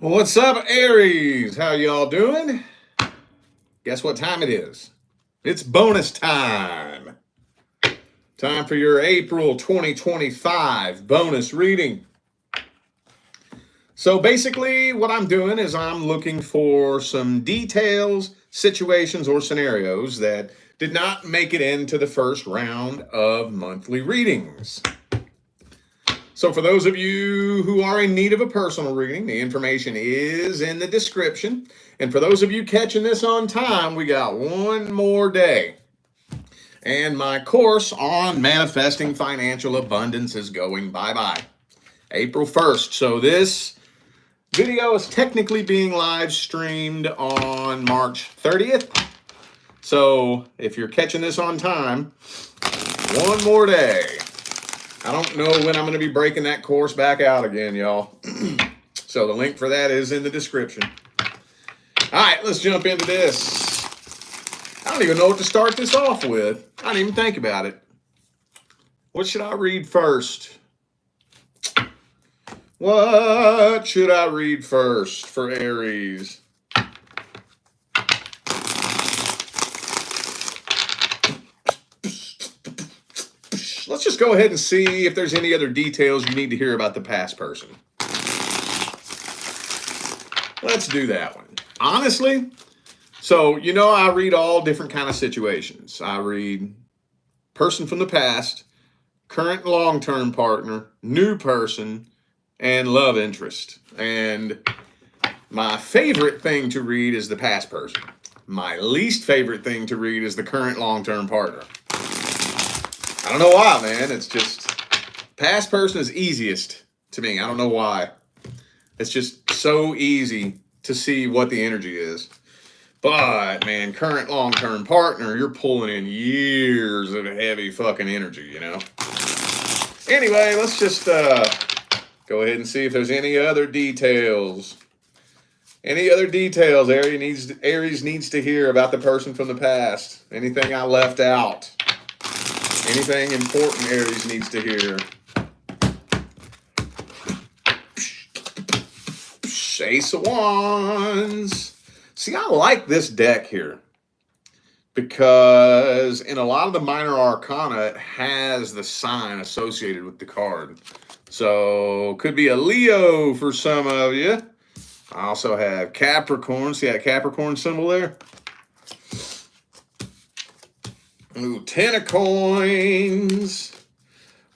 What's up, Aries? How y'all doing? Guess what time it is? It's bonus time. Time for your April 2025 bonus reading. So basically, what I'm doing is I'm looking for some details, situations, or scenarios that did not make it into the first round of monthly readings. So for those of you who are in need of a personal reading, the information is in the description. And for those of you catching this on time, we got one more day. And my course on manifesting financial abundance is going bye-bye. April 1st. So this video is technically being live streamed on March 30th. So if you're catching this on time, one more day. I don't know when I'm going to be breaking that course back out again, y'all. So the link for that is in the description. All right, let's jump into this. I don't even know what to start this off with. I didn't even think about it. What should I read first? What should I read first for Aries? Let's just go ahead and see if there's any other details you need to hear about the past person. Let's do that one. Honestly, so I read all different kind of situations. I read person from the past, current long-term partner, new person, and love interest. And my favorite thing to read is the past person. My least favorite thing to read is the current long-term partner. I don't know why, man. It's just past person is easiest to me. I don't know why. It's just so easy to see what the energy is. But, man, current long-term partner, you're pulling in years of heavy fucking energy, Anyway, let's just go ahead and see if there's any other details. Any other details Aries needs to hear about the person from the past? Anything I left out? Anything important Aries needs to hear? Ace of Wands. See, I like this deck here because in a lot of the minor arcana, it has the sign associated with the card. So could be a Leo for some of you. I also have Capricorn. See that Capricorn symbol there? Ooh, 10 of coins.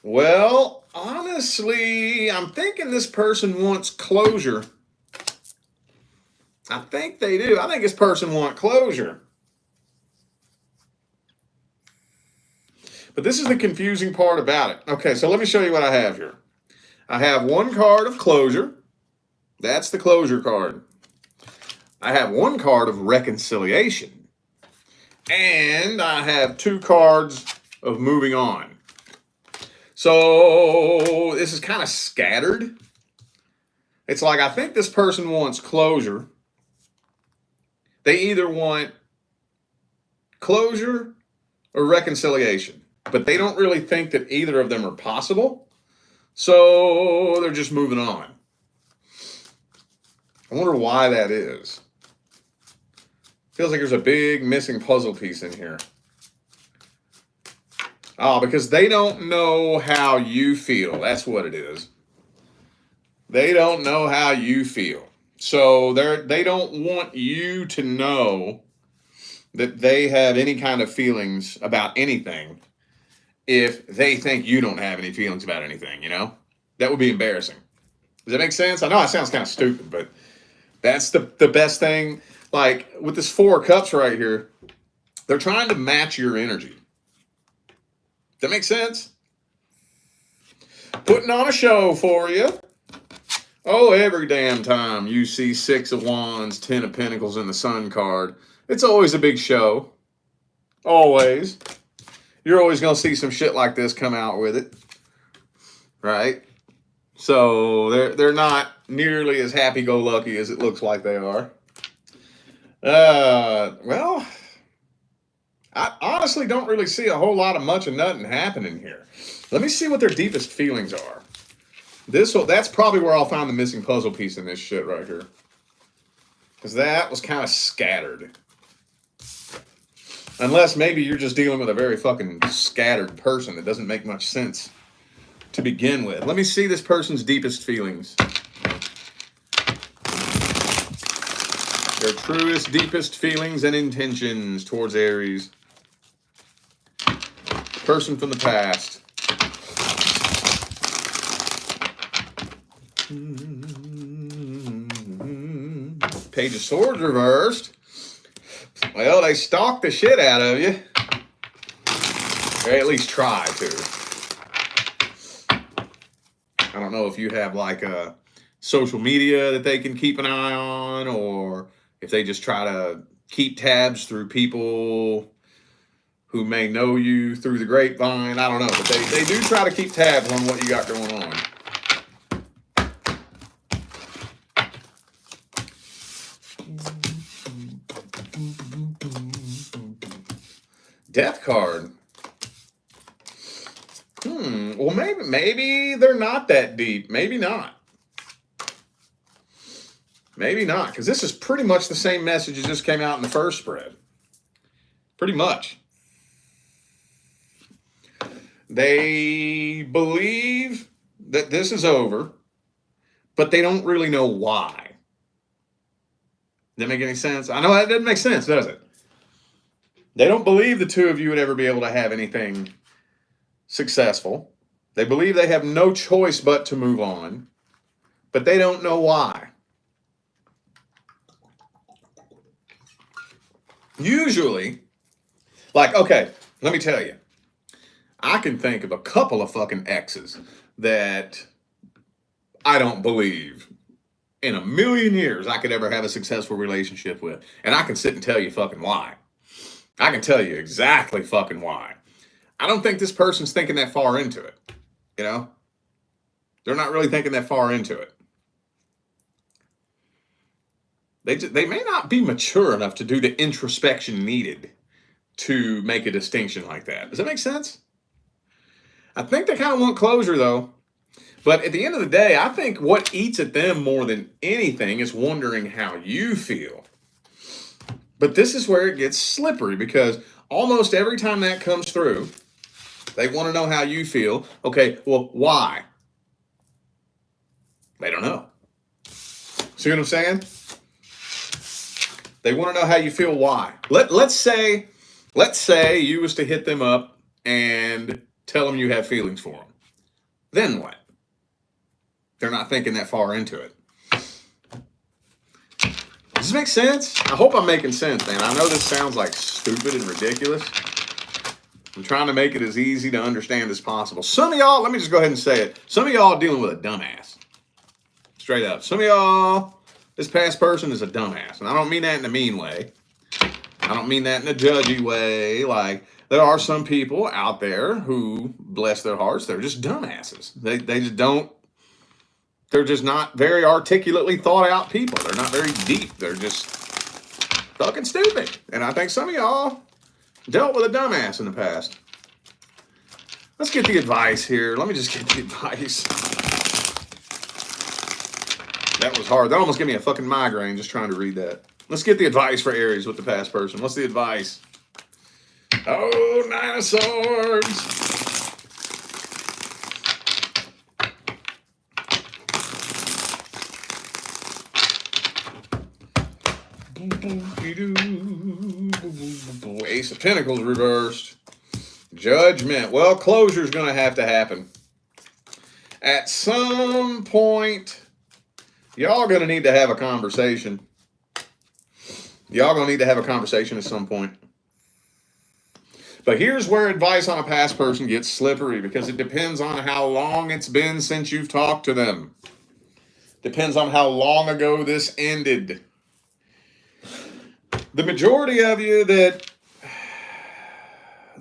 Well, honestly, I'm thinking this person wants closure. I think they do. I think this person wants closure. But this is the confusing part about it. Okay, so let me show you what I have here. I have one card of closure. That's the closure card. I have one card of reconciliation. And I have two cards of moving on. So this is kind of scattered. It's like I think this person wants closure. They either want closure or reconciliation, but they don't really think that either of them are possible. So they're just moving on. I wonder why that is. Feels like there's a big missing puzzle piece in here. Oh, because they don't know how you feel. That's what it is. They don't know how you feel. So they don't want you to know that they have any kind of feelings about anything if they think you don't have any feelings about anything, That would be embarrassing. Does that make sense? I know it sounds kind of stupid, but that's the best thing. Like with this 4 of Cups right here, they're trying to match your energy. Does that make sense? Putting on a show for you. Oh, every damn time you see 6 of Wands, 10 of Pentacles, and the Sun card, it's always a big show. Always. You're always going to see some shit like this come out with it. Right? So they're not nearly as happy-go-lucky as it looks like they are. Well, I honestly don't really see a whole lot of much of nothing happening here. Let me see what their deepest feelings are. That's probably where I'll find the missing puzzle piece in this shit right here. Because that was kind of scattered. Unless maybe you're just dealing with a very fucking scattered person that doesn't make much sense to begin with. Let me see this person's deepest feelings. Their truest, deepest feelings and intentions towards Aries. Person from the past. Page of Swords reversed. Well, they stalk the shit out of you. Or at least try to. I don't know if you have like a social media that they can keep an eye on, or if they just try to keep tabs through people who may know you through the grapevine. I don't know, but they do try to keep tabs on what you got going on. Death card. Well, maybe they're not that deep. Maybe not. Maybe not, because this is pretty much the same message as just came out in the first spread. Pretty much. They believe that this is over, but they don't really know why. Does that make any sense? I know that doesn't make sense, does it? They don't believe the two of you would ever be able to have anything successful. They believe they have no choice but to move on, but they don't know why. Usually, like, okay, let me tell you. I can think of a couple of fucking exes that I don't believe in a million years I could ever have a successful relationship with. And I can sit and tell you fucking why. I can tell you exactly fucking why. I don't think this person's thinking that far into it. You know? They're not really thinking that far into it. They may not be mature enough to do the introspection needed to make a distinction like that. Does that make sense? I think they kind of want closure, though. But at the end of the day, I think what eats at them more than anything is wondering how you feel. But this is where it gets slippery, because almost every time that comes through, they want to know how you feel. Okay, well, why? They don't know. See what I'm saying? They want to know how you feel. Why? Let's say you was to hit them up and tell them you have feelings for them. Then what? They're not thinking that far into it. Does this make sense? I hope I'm making sense, man. I know this sounds like stupid and ridiculous. I'm trying to make it as easy to understand as possible. Some of y'all, let me just go ahead and say it. Some of y'all are dealing with a dumbass. Straight up. Some of y'all, this past person is a dumbass. And I don't mean that in a mean way. I don't mean that in a judgy way. Like, there are some people out there who, bless their hearts, they're just dumbasses. They just don't, they're just not very articulately thought out people. They're not very deep. They're just fucking stupid. And I think some of y'all dealt with a dumbass in the past. Let's get the advice here. Let me just get the advice. That was hard. That almost gave me a fucking migraine just trying to read that. Let's get the advice for Aries with the past person. What's the advice? Oh, Nine of Swords. Ace of Pentacles reversed. Judgment. Well, closure's going to have to happen. At some point, y'all going to need to have a conversation. Y'all going to need to have a conversation at some point. But here's where advice on a past person gets slippery, because it depends on how long it's been since you've talked to them. Depends on how long ago this ended. The majority of you that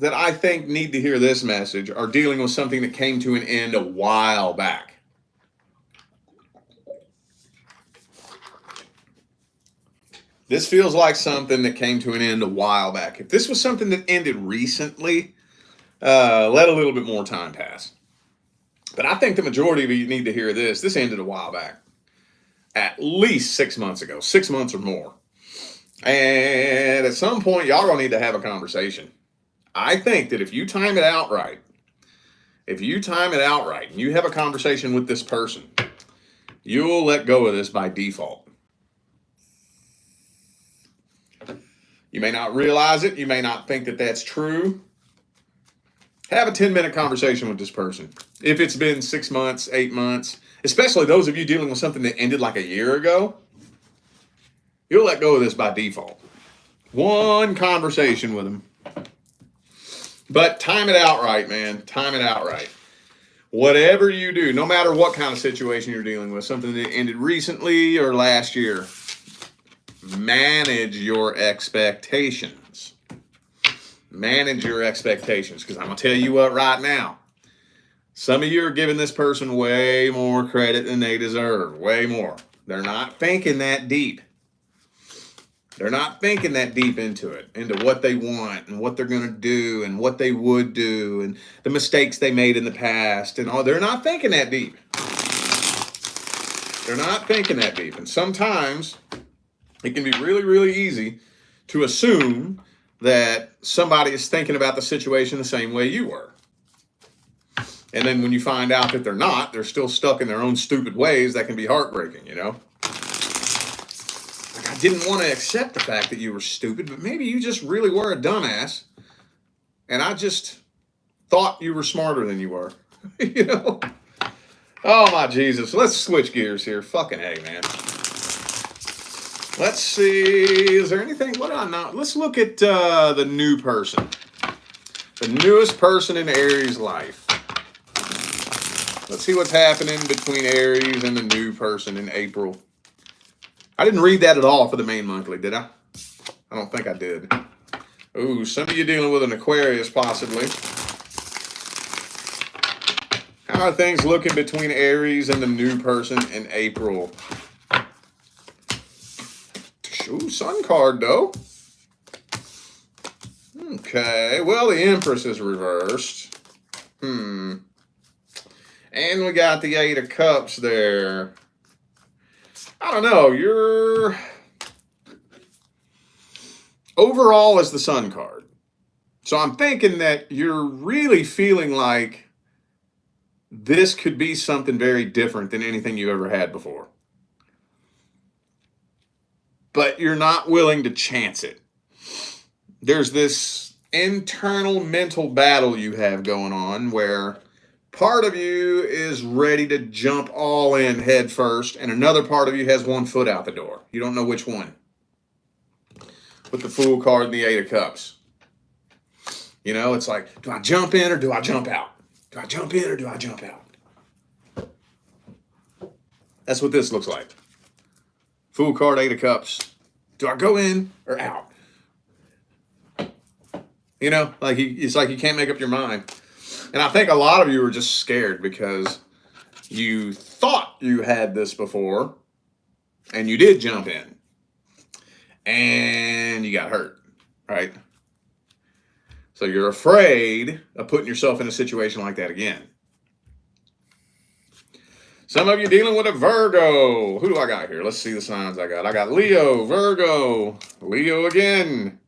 I think need to hear this message are dealing with something that came to an end a while back. This feels like something that came to an end a while back. If this was something that ended recently, let a little bit more time pass. But I think the majority of you need to hear this. This ended a while back, at least 6 months ago, 6 months or more. And at some point, y'all gonna need to have a conversation. I think that if you time it out right, and you have a conversation with this person, you'll let go of this by default. You may not realize it. You may not think that that's true. Have a 10-minute conversation with this person. If it's been 6 months, 8 months, especially those of you dealing with something that ended like a year ago, you'll let go of this by default. One conversation with them. But time it out right, man. Time it out right. Whatever you do, no matter what kind of situation you're dealing with, something that ended recently or last year, manage your expectations. Manage your expectations, because I'm going to tell you what right now. Some of you are giving this person way more credit than they deserve. Way more. They're not thinking that deep. They're not thinking that deep into it, into what they want and what they're going to do and what they would do and the mistakes they made in the past and all. They're not thinking that deep. They're not thinking that deep. And sometimes it can be really, really easy to assume that somebody is thinking about the situation the same way you were. And then when you find out that they're not, they're still stuck in their own stupid ways, that can be heartbreaking, you know? Like, I didn't want to accept the fact that you were stupid, but maybe you just really were a dumbass. And I just thought you were smarter than you were, you know? Oh, my Jesus. Let's switch gears here. Fucking A, man. Let's see. Is there anything? What do I know? Let's look at the new person. The newest person in Aries' life. Let's see what's happening between Aries and the new person in April. I didn't read that at all for the main monthly, did I? I don't think I did. Ooh, some of you dealing with an Aquarius, possibly. How are things looking between Aries and the new person in April? Ooh, Sun card, though. Okay, well, the Empress is reversed. And we got the Eight of Cups there. I don't know, you're... Overall is the Sun card. So I'm thinking that you're really feeling like this could be something very different than anything you ever had before. But you're not willing to chance it. There's this internal mental battle you have going on where part of you is ready to jump all in head first, and another part of you has one foot out the door. You don't know which one. With the Fool card and the Eight of Cups. You know, it's like, do I jump in or do I jump out? Do I jump in or do I jump out? That's what this looks like. Fool card, Eight of Cups. Do I go in or out? You know, like it's like you can't make up your mind. And I think a lot of you are just scared because you thought you had this before and you did jump in and you got hurt, right? So you're afraid of putting yourself in a situation like that again. Some of you dealing with a Virgo. Who do I got here? Let's see the signs I got. I got Leo, Virgo, Leo again.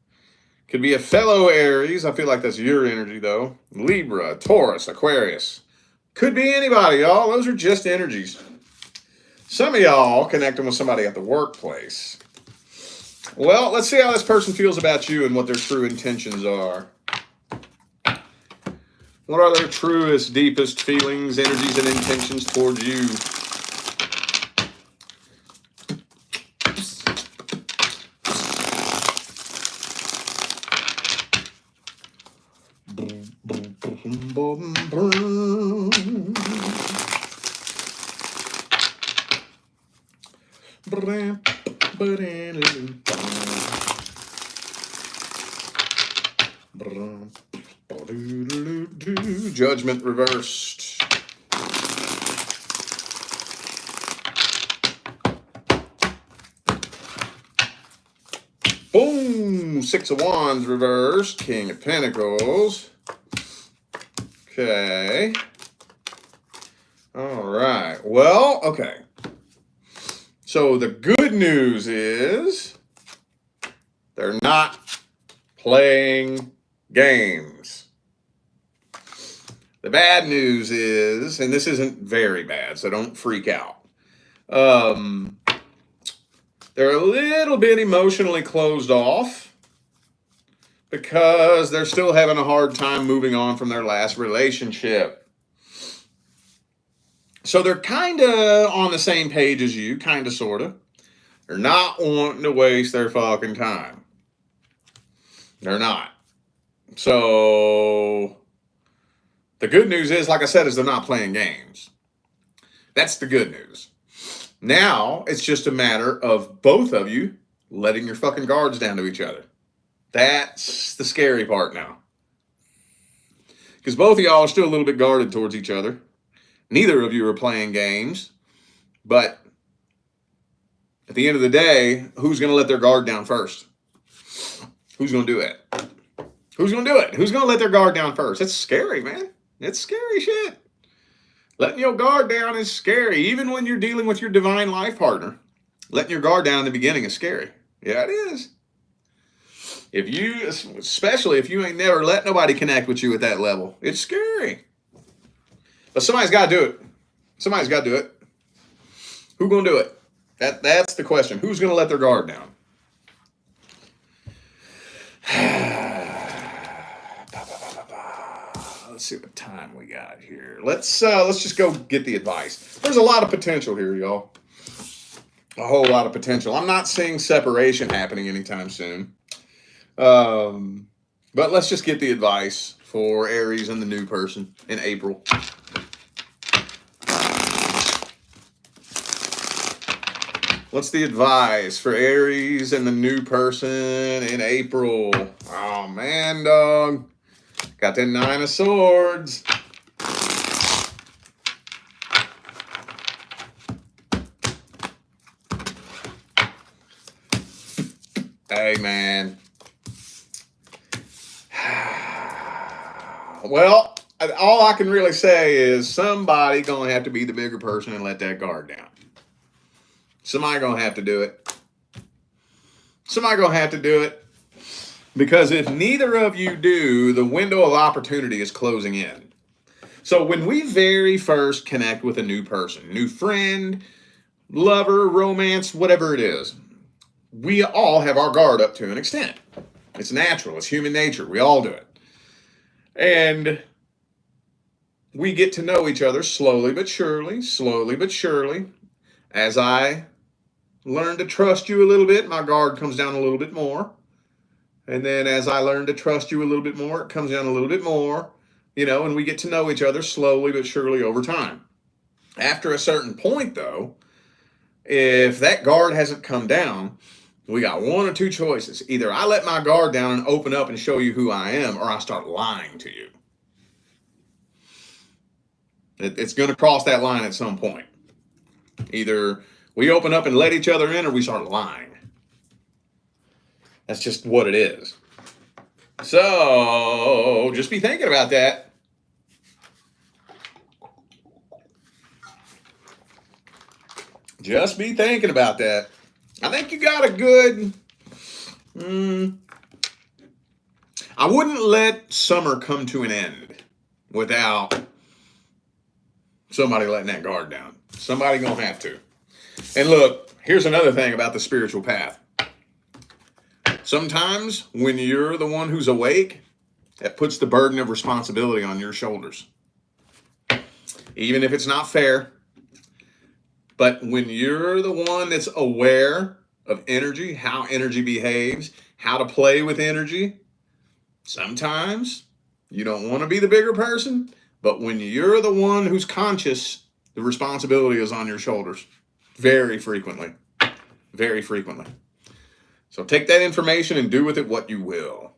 Could be a fellow Aries. I feel like that's your energy, though. Libra, Taurus, Aquarius. Could be anybody, y'all. Those are just energies. Some of y'all connecting with somebody at the workplace. Well, let's see how this person feels about you and what their true intentions are. What are their truest, deepest feelings, energies, and intentions towards you? Judgment reversed. Boom! Six of Wands reversed. King of Pentacles. Okay. Well, okay. So the good news is they're not playing games. The bad news is, and this isn't very bad, so don't freak out. They're a little bit emotionally closed off because they're still having a hard time moving on from their last relationship. So they're kind of on the same page as you, kind of, sort of. They're not wanting to waste their fucking time. They're not. So the good news is, like I said, is they're not playing games. That's the good news. Now it's just a matter of both of you letting your fucking guards down to each other. That's the scary part now. Because both of y'all are still a little bit guarded towards each other. Neither of you are playing games. But at the end of the day, who's going to let their guard down first? Who's going to do it? Who's going to do it? Who's going to let their guard down first? It's scary, man. It's scary shit. Letting your guard down is scary. Even when you're dealing with your divine life partner, letting your guard down in the beginning is scary. Yeah, it is. Especially if you ain't never let nobody connect with you at that level, it's scary. But somebody's got to do it. Somebody's got to do it. Who's going to do it? That's the question. Who's going to let their guard down? Let's see what time we got here. Let's just go get the advice. There's a lot of potential here, y'all. A whole lot of potential. I'm not seeing separation happening anytime soon. But let's just get the advice for Aries and the new person in April. What's the advice for Aries and the new person in April? Oh, man, dog. Got the 9 of Swords. Hey, man. Well, all I can really say is somebody going to have to be the bigger person and let that guard down. Somebody going to have to do it. Somebody going to have to do it. Because if neither of you do, the window of opportunity is closing in. So when we very first connect with a new person, new friend, lover, romance, whatever it is, we all have our guard up to an extent. It's natural. It's human nature. We all do it. And we get to know each other slowly but surely. As I learn to trust you a little bit, my guard comes down a little bit more. And then as I learn to trust you a little bit more, it comes down a little bit more, and we get to know each other slowly but surely over time. After a certain point, though, if that guard hasn't come down, we got one or two choices. Either I let my guard down and open up and show you who I am, or I start lying to you. It's going to cross that line at some point. Either we open up and let each other in, or we start lying. That's just what it is. So just be thinking about that. Just be thinking about that. I think you got a good... I wouldn't let summer come to an end without somebody letting that guard down. Somebody gonna have to. And look, here's another thing about the spiritual path. Sometimes when you're the one who's awake, that puts the burden of responsibility on your shoulders. Even if it's not fair. But when you're the one that's aware of energy, how energy behaves, how to play with energy, sometimes you don't want to be the bigger person. But when you're the one who's conscious, the responsibility is on your shoulders. Very frequently. Very frequently. So take that information and do with it what you will.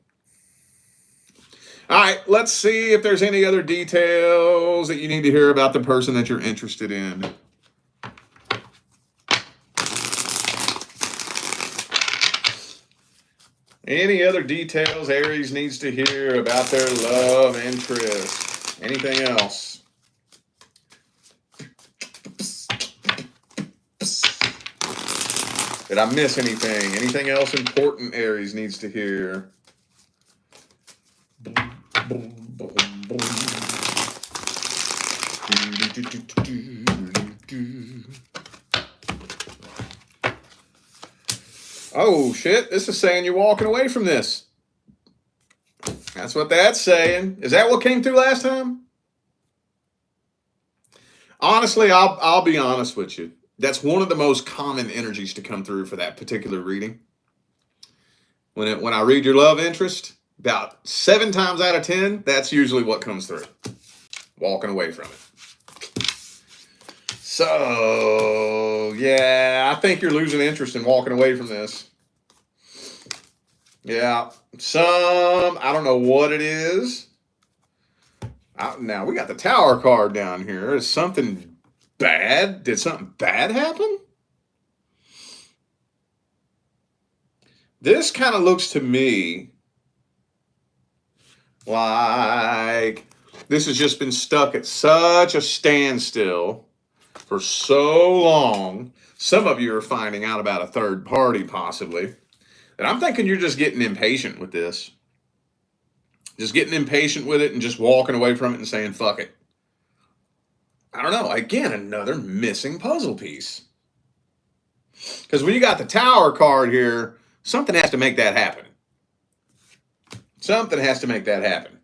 All right, let's see if there's any other details that you need to hear about the person that you're interested in. Any other details Aries needs to hear about their love interest? Anything else? Did I miss anything? Anything else important Aries needs to hear? Oh, shit. This is saying you're walking away from this. That's what that's saying. Is that what came through last time? Honestly, I'll be honest with you. That's one of the most common energies to come through for that particular reading. When I read your love interest, about 7 times out of 10, that's usually what comes through. Walking away from it. So, yeah, I think you're losing interest in walking away from this. Yeah, I don't know what it is. Now, we got the Tower card down here. Is something bad? Did something bad happen? This kind of looks to me like this has just been stuck at such a standstill for so long. Some of you are finding out about a third party, possibly. And I'm thinking you're just getting impatient with this. Just getting impatient with it and just walking away from it and saying, fuck it. I don't know. Again, another missing puzzle piece. Because when you got the Tower card here, something has to make that happen. Something has to make that happen.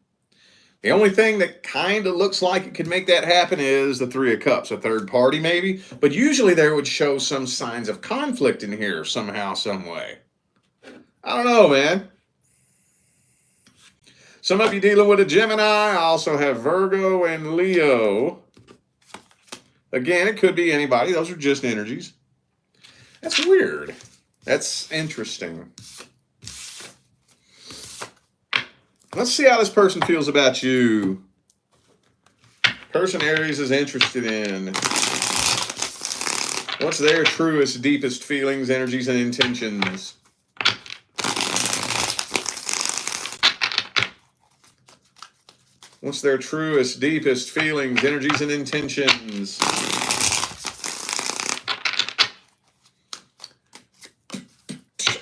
The only thing that kind of looks like it could make that happen is the Three of Cups, a third party maybe. But usually there would show some signs of conflict in here somehow, some way. I don't know, man. Some of you dealing with a Gemini. I also have Virgo and Leo. Again, it could be anybody. Those are just energies. That's weird. That's interesting. Let's see how this person feels about you. Person Aries is interested in. What's their truest, deepest feelings, energies, and intentions? What's their truest, deepest feelings, energies, and intentions?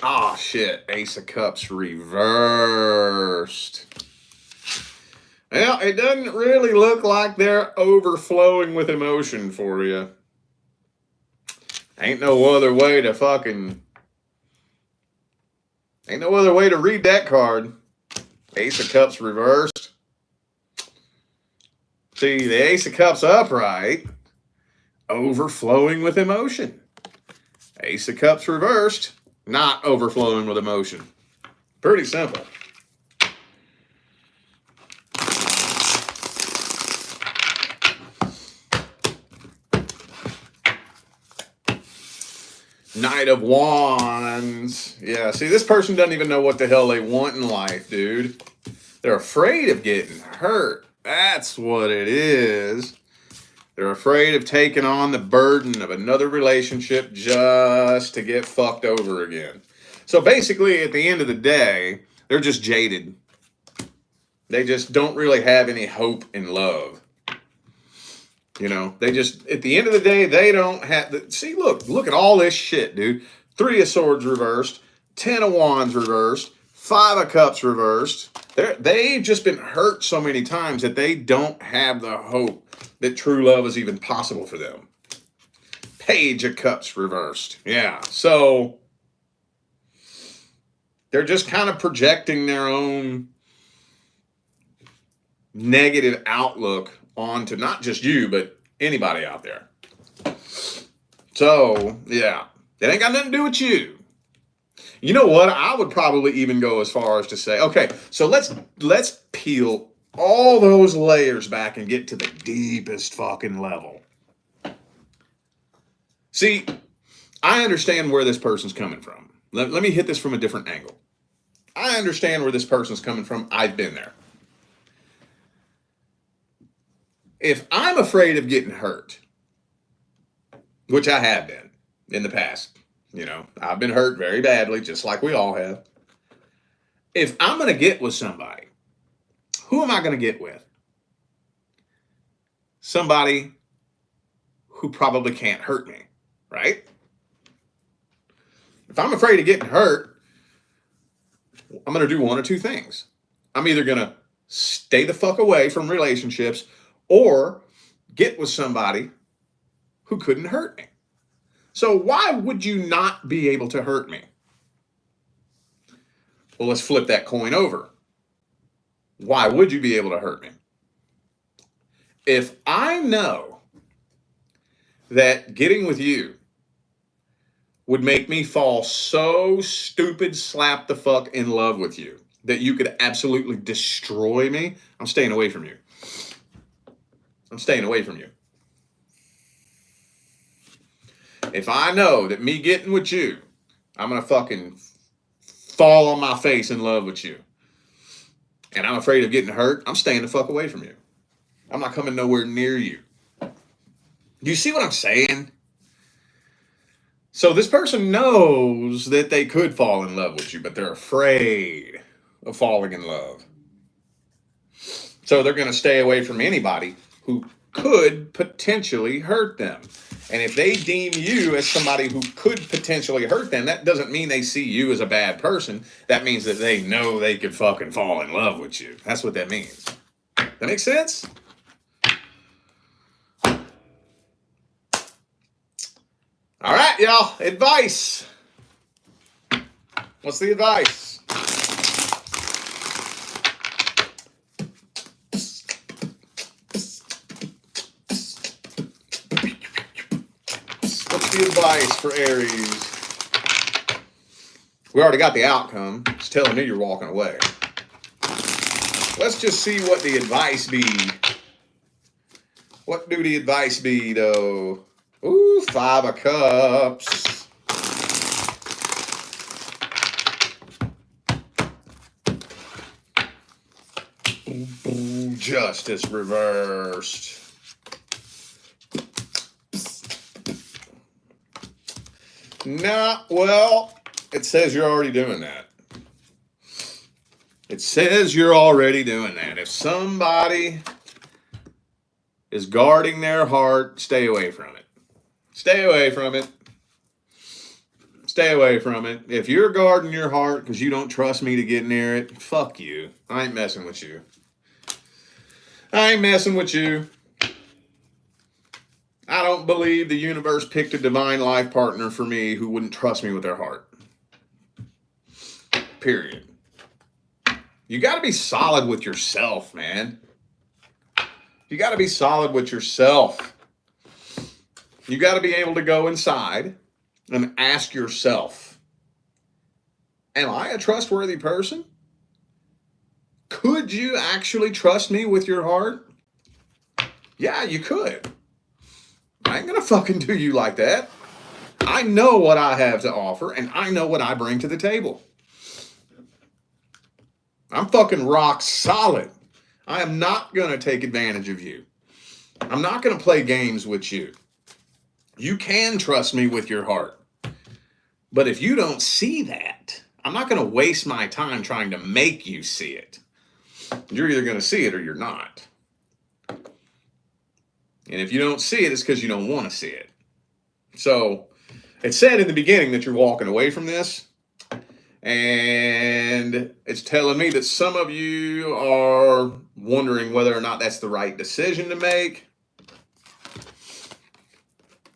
Ah, shit. Ace of Cups reversed. Well, it doesn't really look like they're overflowing with emotion for you. Ain't no other way to read that card. Ace of Cups reversed. See, the Ace of Cups upright, overflowing with emotion. Ace of Cups reversed, not overflowing with emotion. Pretty simple. Knight of Wands. Yeah, see, this person doesn't even know what the hell they want in life, dude. They're afraid of getting hurt. That's what it is. They're afraid of taking on the burden of another relationship just to get fucked over again. So basically, at the end of the day, they're just jaded. They just don't really have any hope in love. You know, they just, at the end of the day, they don't have, see, look at all this shit, dude. 3 of Swords reversed, 10 of Wands reversed, 5 of Cups reversed. They've just been hurt so many times that they don't have the hope that true love is even possible for them. Page of Cups reversed. Yeah, so they're just kind of projecting their own negative outlook onto not just you, but anybody out there. So, yeah, it ain't got nothing to do with you. You know what? I would probably even go as far as to say, okay, so let's peel all those layers back and get to the deepest fucking level. See, I understand where this person's coming from. Let me hit this from a different angle. I understand where this person's coming from. I've been there. If I'm afraid of getting hurt, which I have been in the past, you know, I've been hurt very badly, just like we all have. If I'm going to get with somebody, who am I going to get with? Somebody who probably can't hurt me, right? If I'm afraid of getting hurt, I'm going to do one or two things. I'm either going to stay the fuck away from relationships or get with somebody who couldn't hurt me. So why would you not be able to hurt me? Well, let's flip that coin over. Why would you be able to hurt me? If I know that getting with you would make me fall so stupid, slap the fuck in love with you, that you could absolutely destroy me, I'm staying away from you. I'm staying away from you. If I know that me getting with you, I'm going to fucking fall on my face in love with you, and I'm afraid of getting hurt, I'm staying the fuck away from you. I'm not coming nowhere near you. Do you see what I'm saying? So this person knows that they could fall in love with you, but they're afraid of falling in love. So they're going to stay away from anybody who could potentially hurt them. And if they deem you as somebody who could potentially hurt them, that doesn't mean they see you as a bad person. That means that they know they could fucking fall in love with you. That's what that means. That makes sense? All right, y'all. Advice. What's the advice? What's the advice for Aries? We already got the outcome. It's telling me you're walking away. Let's just see what the advice be. What do the advice be, though? Ooh, 5 of Cups. Ooh, Justice reversed. Nah, well, it says you're already doing that. It says you're already doing that. If somebody is guarding their heart, stay away from it. Stay away from it. Stay away from it. If you're guarding your heart because you don't trust me to get near it, fuck you. I ain't messing with you. I ain't messing with you. I don't believe the universe picked a divine life partner for me who wouldn't trust me with their heart. Period. You got to be solid with yourself, man. You got to be solid with yourself. You got to be able to go inside and ask yourself, am I a trustworthy person? Could you actually trust me with your heart? Yeah, you could. I ain't going to fucking do you like that. I know what I have to offer, and I know what I bring to the table. I'm fucking rock solid. I am not going to take advantage of you. I'm not going to play games with you. You can trust me with your heart. But if you don't see that, I'm not going to waste my time trying to make you see it. You're either going to see it or you're not. And if you don't see it, it's because you don't want to see it. So it said in the beginning that you're walking away from this. And it's telling me that some of you are wondering whether or not that's the right decision to make.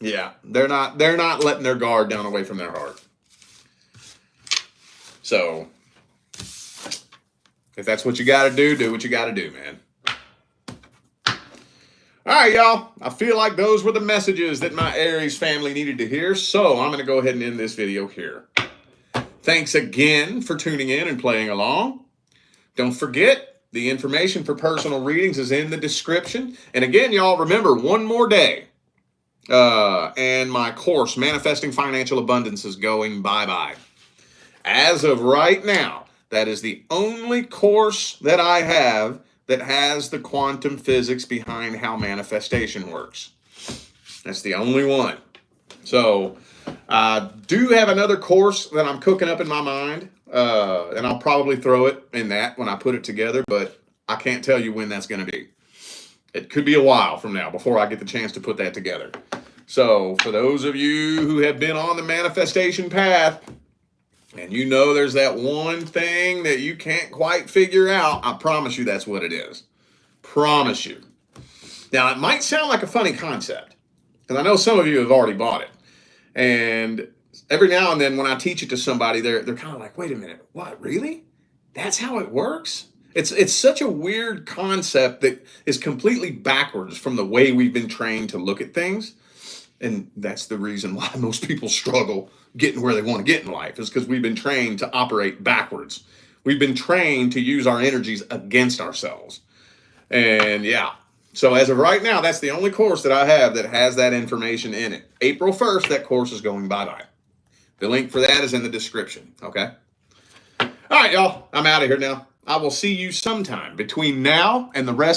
Yeah, they're not letting their guard down away from their heart. So if that's what you got to do what you got to do, man. All right, y'all. I feel like those were the messages that my Aries family needed to hear. So I'm going to go ahead and end this video here. Thanks again for tuning in and playing along. Don't forget, the information for personal readings is in the description. And again, y'all, remember, one more day. And my course, Manifesting Financial Abundance, is going bye-bye. As of right now, that is the only course that I have that has the quantum physics behind how manifestation works. That's the only one. So I do have another course that I'm cooking up in my mind, and I'll probably throw it in that when I put it together, but I can't tell you when that's going to be. It could be a while from now before I get the chance to put that together. So for those of you who have been on the manifestation path, and you know there's that one thing that you can't quite figure out, I promise you that's what it is. Promise you. Now, it might sound like a funny concept, because I know some of you have already bought it. And every now and then when I teach it to somebody, they're kind of like, wait a minute, what, really? That's how it works? It's such a weird concept that is completely backwards from the way we've been trained to look at things. And that's the reason why most people struggle getting where they want to get in life, is because we've been trained to operate backwards. We've been trained to use our energies against ourselves. And yeah, so as of right now, that's the only course that I have that has that information in it. April 1st, that course is going bye-bye. The link for that is in the description, okay? All right, y'all, I'm out of here now. I will see you sometime between now and the rest of